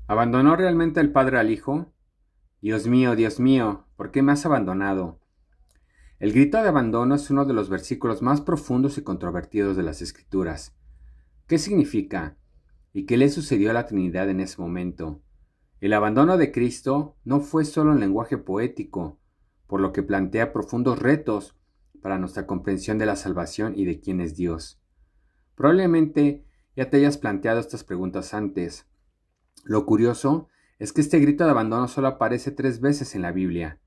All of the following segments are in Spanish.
¿Abandonó realmente el padre al hijo? Dios mío, ¿por qué me has abandonado? El grito de abandono es uno de los versículos más profundos y controvertidos de las Escrituras. ¿Qué significa? ¿Y qué le sucedió a la Trinidad en ese momento? El abandono de Cristo no fue solo un lenguaje poético, por lo que plantea profundos retos para nuestra comprensión de la salvación y de quién es Dios. Probablemente ya te hayas planteado estas preguntas antes. Lo curioso es que este grito de abandono solo aparece 3 veces en la Biblia: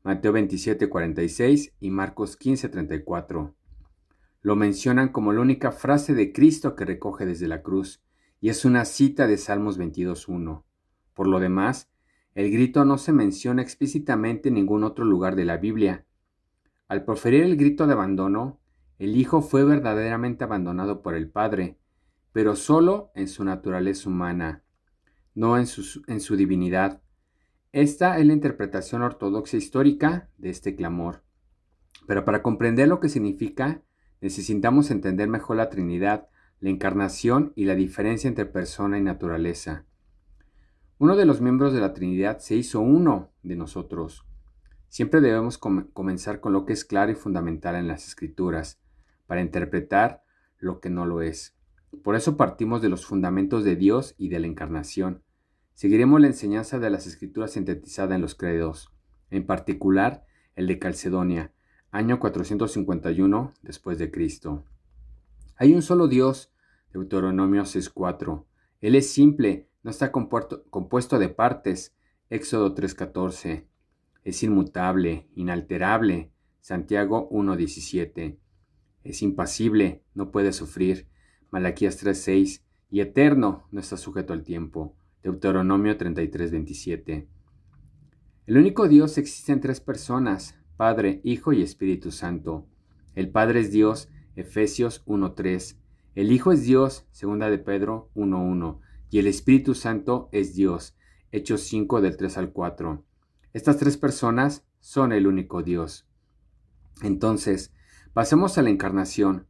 Mateo 27:46 y Marcos 15:34. Lo mencionan como la única frase de Cristo que recoge desde la cruz, y es una cita de Salmos 22:1. Por lo demás, el grito no se menciona explícitamente en ningún otro lugar de la Biblia. Al proferir el grito de abandono, el Hijo fue verdaderamente abandonado por el Padre, pero solo en su naturaleza humana, no en su divinidad. Esta es la interpretación ortodoxa histórica de este clamor. Pero para comprender lo que significa, necesitamos entender mejor la Trinidad, la encarnación y la diferencia entre persona y naturaleza. Uno de los miembros de la Trinidad se hizo uno de nosotros. Siempre debemos comenzar con lo que es claro y fundamental en las Escrituras, para interpretar lo que no lo es. Por eso partimos de los fundamentos de Dios y de la encarnación. Seguiremos la enseñanza de las Escrituras sintetizada en los credos, en particular el de Calcedonia, año 451 después de Cristo. Hay un solo Dios, Deuteronomio 6:4. Él es simple, no está compuesto de partes, Éxodo 3:14. Es inmutable, inalterable, Santiago 1:17. Es impasible, no puede sufrir, Malaquías 3:6. Y eterno, no está sujeto al tiempo, Deuteronomio 33:27. El único Dios existe en tres personas: Padre, Hijo y Espíritu Santo. El Padre es Dios, Efesios 1:3. El Hijo es Dios, segunda de Pedro 1:1. Y el Espíritu Santo es Dios, Hechos 5 del 3 al 4. Estas tres personas son el único Dios. Entonces, pasemos a la encarnación.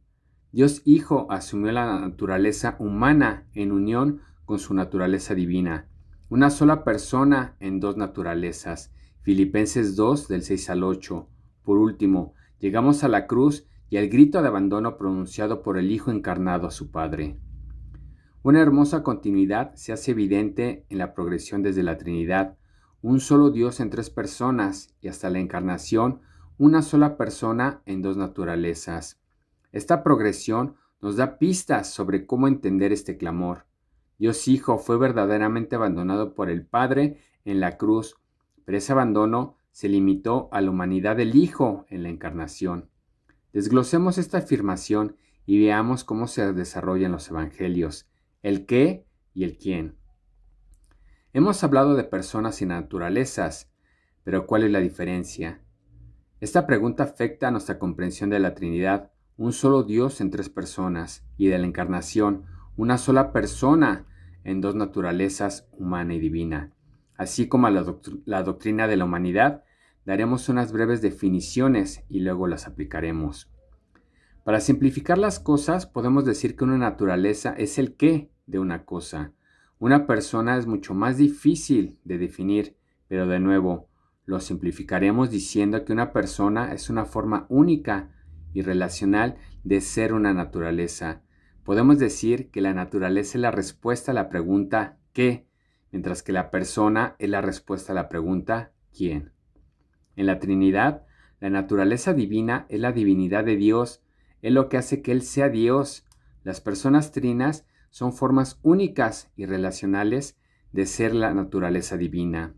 Dios Hijo asumió la naturaleza humana en unión con su naturaleza divina. Una sola persona en dos naturalezas. Filipenses 2 del 6 al 8. Por último, llegamos a la cruz y al grito de abandono pronunciado por el Hijo encarnado a su Padre. Una hermosa continuidad se hace evidente en la progresión desde la Trinidad, un solo Dios en tres personas, y hasta la encarnación, una sola persona en dos naturalezas. Esta progresión nos da pistas sobre cómo entender este clamor. Dios Hijo fue verdaderamente abandonado por el Padre en la cruz, pero ese abandono se limitó a la humanidad del Hijo en la encarnación. Desglosemos esta afirmación y veamos cómo se desarrollan los evangelios, el qué y el quién. Hemos hablado de personas y naturalezas, pero ¿cuál es la diferencia? Esta pregunta afecta a nuestra comprensión de la Trinidad, un solo Dios en tres personas, y de la encarnación, una sola persona en dos naturalezas, humana y divina. Así como a la doctrina de la humanidad, daremos unas breves definiciones y luego las aplicaremos. Para simplificar las cosas, podemos decir que una naturaleza es el qué de una cosa. Una persona es mucho más difícil de definir, pero de nuevo, lo simplificaremos diciendo que una persona es una forma única y relacional de ser una naturaleza. Podemos decir que la naturaleza es la respuesta a la pregunta ¿qué?, mientras que la persona es la respuesta a la pregunta ¿quién? En la Trinidad, la naturaleza divina es la divinidad de Dios, es lo que hace que Él sea Dios. Las personas trinas son formas únicas y relacionales de ser la naturaleza divina.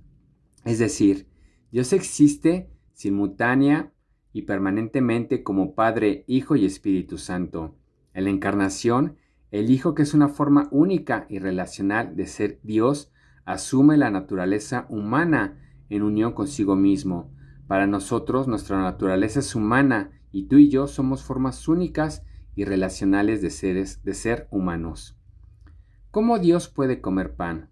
Es decir, Dios existe simultánea y permanentemente como Padre, Hijo y Espíritu Santo. En la encarnación, el Hijo, que es una forma única y relacional de ser Dios, asume la naturaleza humana en unión consigo mismo. Para nosotros, nuestra naturaleza es humana y tú y yo somos formas únicas y relacionales de ser humanos. ¿Cómo Dios puede comer pan?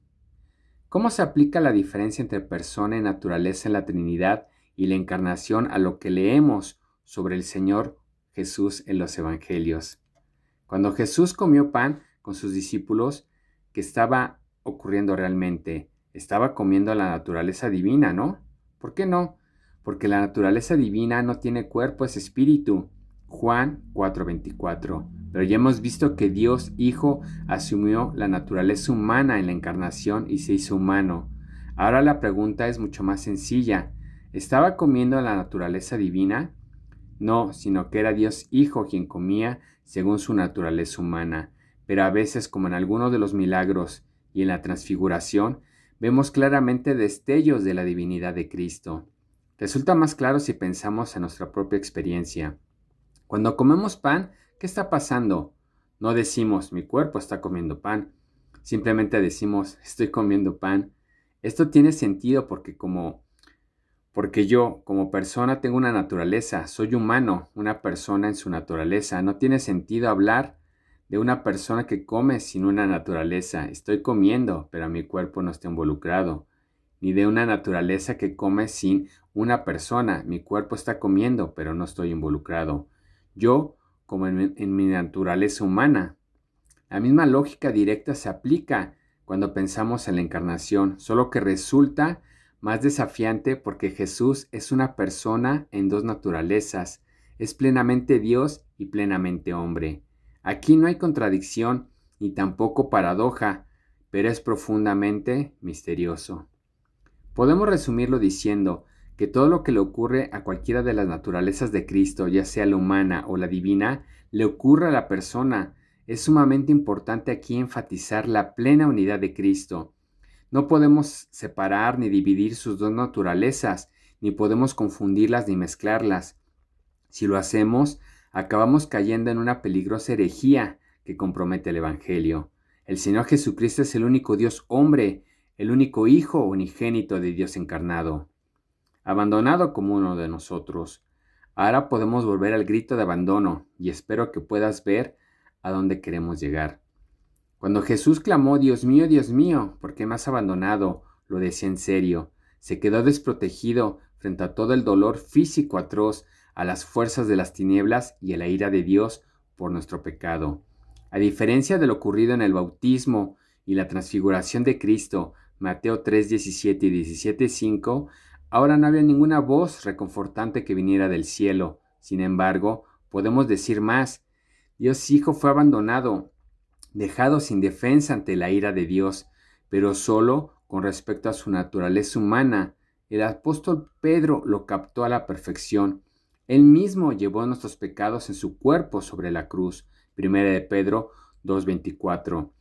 ¿Cómo se aplica la diferencia entre persona y naturaleza en la Trinidad y la encarnación a lo que leemos sobre el Señor Jesús en los Evangelios? Cuando Jesús comió pan con sus discípulos, que estaba ocurriendo realmente? Estaba comiendo la naturaleza divina, ¿no? ¿Por qué no? Porque la naturaleza divina no tiene cuerpo, es espíritu. Juan 4:24. Pero ya hemos visto que Dios Hijo asumió la naturaleza humana en la encarnación y se hizo humano. Ahora la pregunta es mucho más sencilla. ¿Estaba comiendo la naturaleza divina? No, sino que era Dios Hijo quien comía según su naturaleza humana. Pero a veces, como en algunos de los milagros y en la transfiguración, vemos claramente destellos de la divinidad de Cristo. Resulta más claro si pensamos en nuestra propia experiencia. Cuando comemos pan, ¿qué está pasando? No decimos, mi cuerpo está comiendo pan. Simplemente decimos, estoy comiendo pan. Esto tiene sentido porque yo, como persona, tengo una naturaleza. Soy humano, una persona en su naturaleza. No tiene sentido hablar de una persona que come sin una naturaleza. Estoy comiendo, pero mi cuerpo no está involucrado. Ni de una naturaleza que come sin una persona. Mi cuerpo está comiendo, pero no estoy involucrado. Yo, como en mi naturaleza humana. La misma lógica directa se aplica cuando pensamos en la encarnación, solo que resulta más desafiante porque Jesús es una persona en dos naturalezas, es plenamente Dios y plenamente hombre. Aquí no hay contradicción ni tampoco paradoja, pero es profundamente misterioso. Podemos resumirlo diciendo que todo lo que le ocurre a cualquiera de las naturalezas de Cristo, ya sea la humana o la divina, le ocurre a la persona. Es sumamente importante aquí enfatizar la plena unidad de Cristo. No podemos separar ni dividir sus dos naturalezas, ni podemos confundirlas ni mezclarlas. Si lo hacemos, acabamos cayendo en una peligrosa herejía que compromete el Evangelio. El Señor Jesucristo es el único Dios hombre, el único Hijo unigénito de Dios encarnado, abandonado como uno de nosotros. Ahora podemos volver al grito de abandono y espero que puedas ver a dónde queremos llegar. Cuando Jesús clamó, Dios mío, ¿por qué me has abandonado?, lo decía en serio. Se quedó desprotegido frente a todo el dolor físico atroz, a las fuerzas de las tinieblas y a la ira de Dios por nuestro pecado. A diferencia de lo ocurrido en el bautismo y la transfiguración de Cristo, Mateo 3:17 y 17:5, ahora no había ninguna voz reconfortante que viniera del cielo. Sin embargo, podemos decir más. Dios Hijo fue abandonado, dejado sin defensa ante la ira de Dios, pero solo con respecto a su naturaleza humana. El apóstol Pedro lo captó a la perfección. Él mismo llevó nuestros pecados en su cuerpo sobre la cruz. 1 de Pedro 2:24.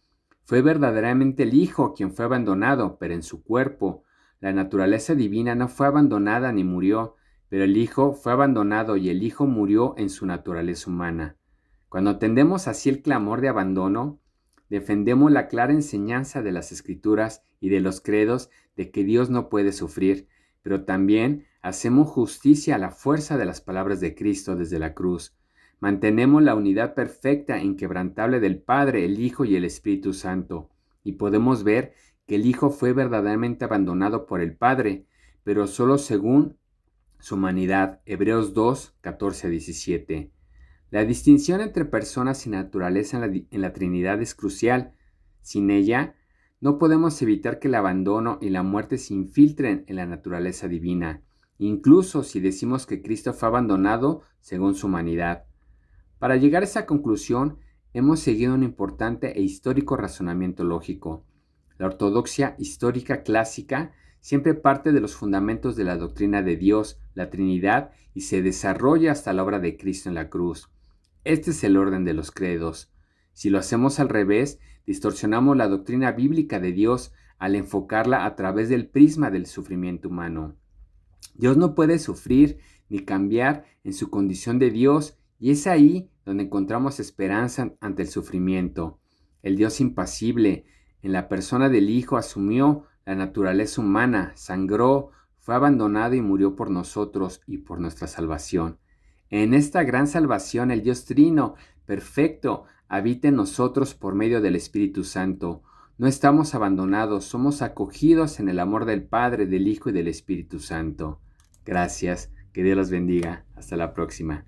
Fue verdaderamente el Hijo quien fue abandonado, pero en su cuerpo. La naturaleza divina no fue abandonada ni murió, pero el Hijo fue abandonado y el Hijo murió en su naturaleza humana. Cuando atendemos así el clamor de abandono, defendemos la clara enseñanza de las Escrituras y de los credos de que Dios no puede sufrir, pero también hacemos justicia a la fuerza de las palabras de Cristo desde la cruz. Mantenemos la unidad perfecta e inquebrantable del Padre, el Hijo y el Espíritu Santo, y podemos ver que el Hijo fue verdaderamente abandonado por el Padre, pero solo según su humanidad. Hebreos 2, 14-17. La distinción entre personas y naturaleza en la Trinidad es crucial. Sin ella, no podemos evitar que el abandono y la muerte se infiltren en la naturaleza divina, incluso si decimos que Cristo fue abandonado según su humanidad. Para llegar a esa conclusión, hemos seguido un importante e histórico razonamiento lógico. La ortodoxia histórica clásica siempre parte de los fundamentos de la doctrina de Dios, la Trinidad, y se desarrolla hasta la obra de Cristo en la cruz. Este es el orden de los credos. Si lo hacemos al revés, distorsionamos la doctrina bíblica de Dios al enfocarla a través del prisma del sufrimiento humano. Dios no puede sufrir ni cambiar en su condición de Dios, y es ahí donde encontramos esperanza ante el sufrimiento. El Dios impasible, en la persona del Hijo, asumió la naturaleza humana, sangró, fue abandonado y murió por nosotros y por nuestra salvación. En esta gran salvación, el Dios Trino, perfecto, habita en nosotros por medio del Espíritu Santo. No estamos abandonados, somos acogidos en el amor del Padre, del Hijo y del Espíritu Santo. Gracias, que Dios los bendiga. Hasta la próxima.